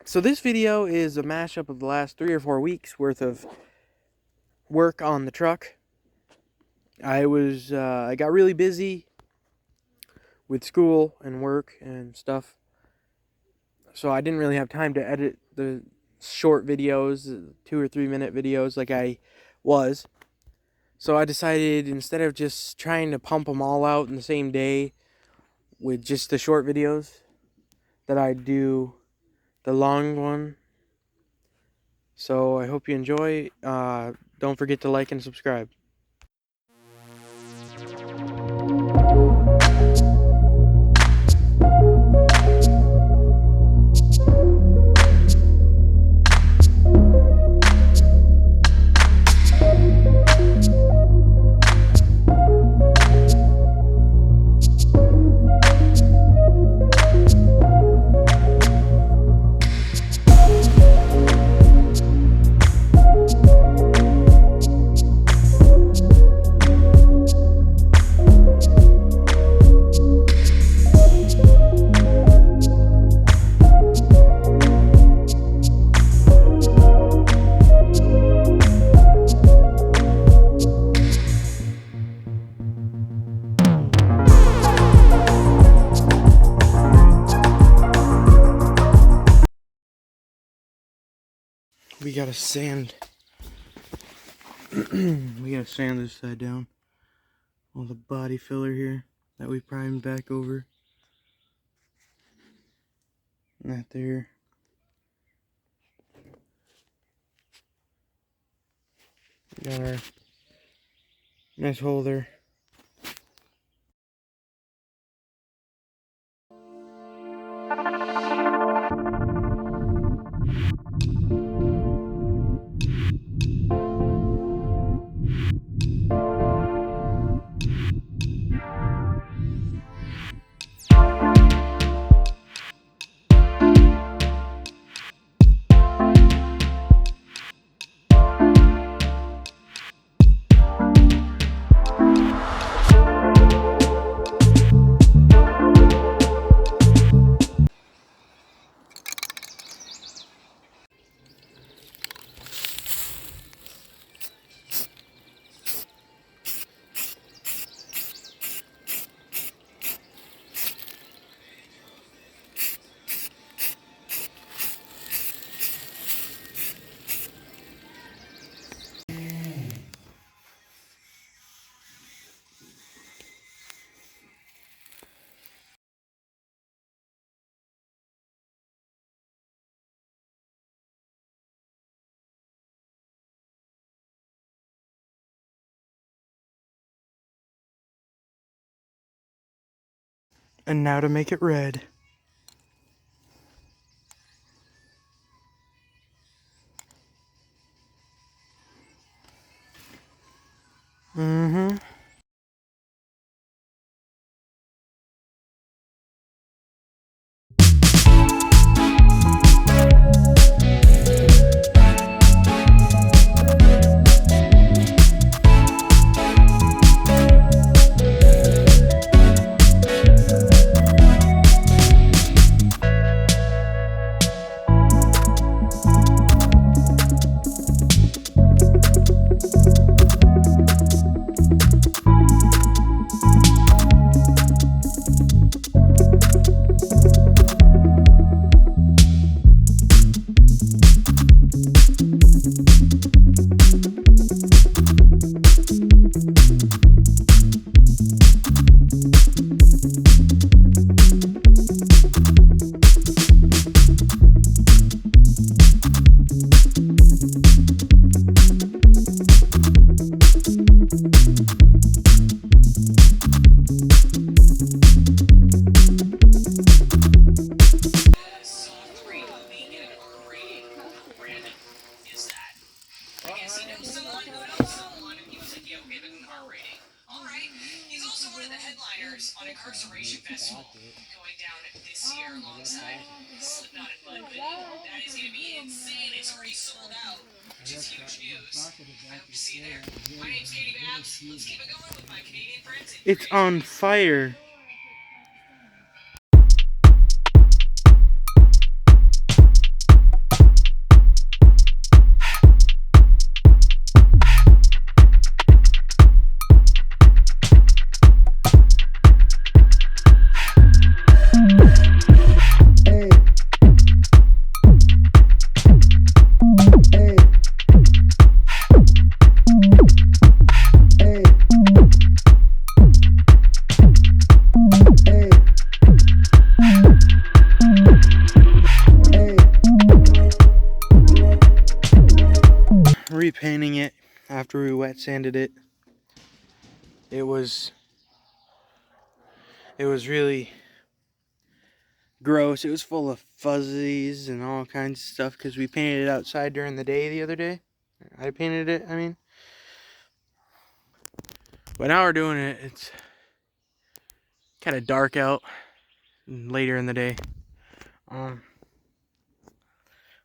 So this video is a mashup of the last 3 or 4 weeks worth of work on the truck. I got really busy with school and work and stuff, so I didn't really have time to edit the short videos, 2 or 3 minute videos like I was. So I decided, instead of just trying to pump them all out in the same day with just the short videos, that I'd do the long one. So I hope you enjoy. Don't forget to like and subscribe. We gotta sand. We gotta sand this side down. All the body filler here that we primed back over. And that there. We got our nice hole there. And now to make it red. Mm-hmm. On Incarceration Festival going down this year alongside Slipknot and Mudvayne. That is going to be insane. It's already sold out, which is huge news. I hope to see you there. My name's Katie Babs. Let's keep it going with my Canadian friends. It's on fire. after we wet sanded it. It was really gross. It was full of fuzzies and all kinds of stuff because we painted it outside during the day the other day. I painted it, I mean. But now we're doing it. It's kind of dark out later in the day.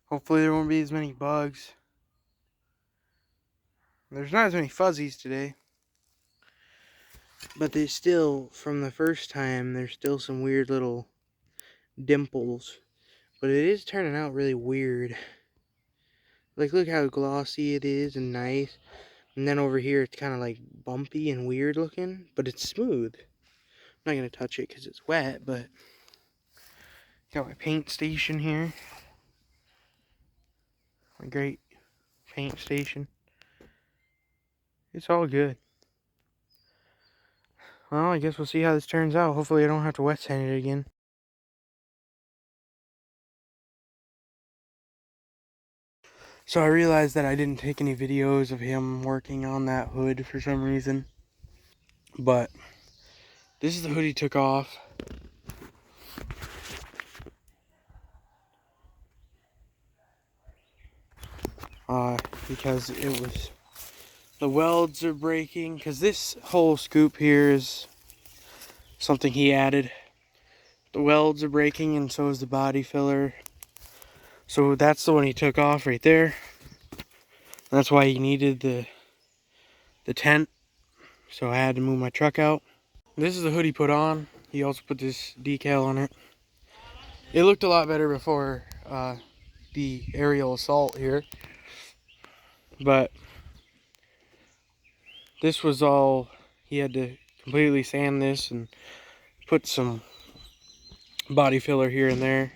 Hopefully there won't be as many bugs. There's not as many fuzzies today. But there's still, from the first time, there's still some weird little dimples. But it is turning out really weird. Like, look how glossy it is and nice. And then over here, it's kind of like bumpy and weird looking. But it's smooth. I'm not going to touch it because it's wet, but... Got my paint station here. My great paint station. It's all good. Well, I guess we'll see how this turns out. Hopefully I don't have to wet sand it again. So I realized that I didn't take any videos of him working on that hood for some reason. But this is the hood he took off. Because it was... The welds are breaking. Because this whole scoop here is something he added. The welds are breaking and so is the body filler. So that's the one he took off right there. That's why he needed the tent. So I had to move my truck out. This is the hood he put on. He also put this decal on it. It looked a lot better before the aerial assault here. But this was all, he had to completely sand this and put some body filler here and there.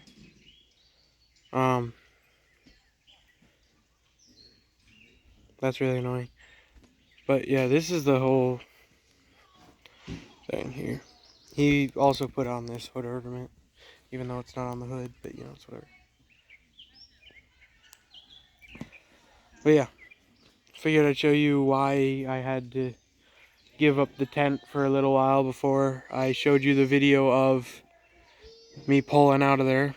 That's really annoying. But yeah, this is the whole thing here. He also put on this hood ornament, even though it's not on the hood, but you know, it's whatever. But yeah, figured I'd show you why I had to give up the tent for a little while before I showed you the video of me pulling out of there.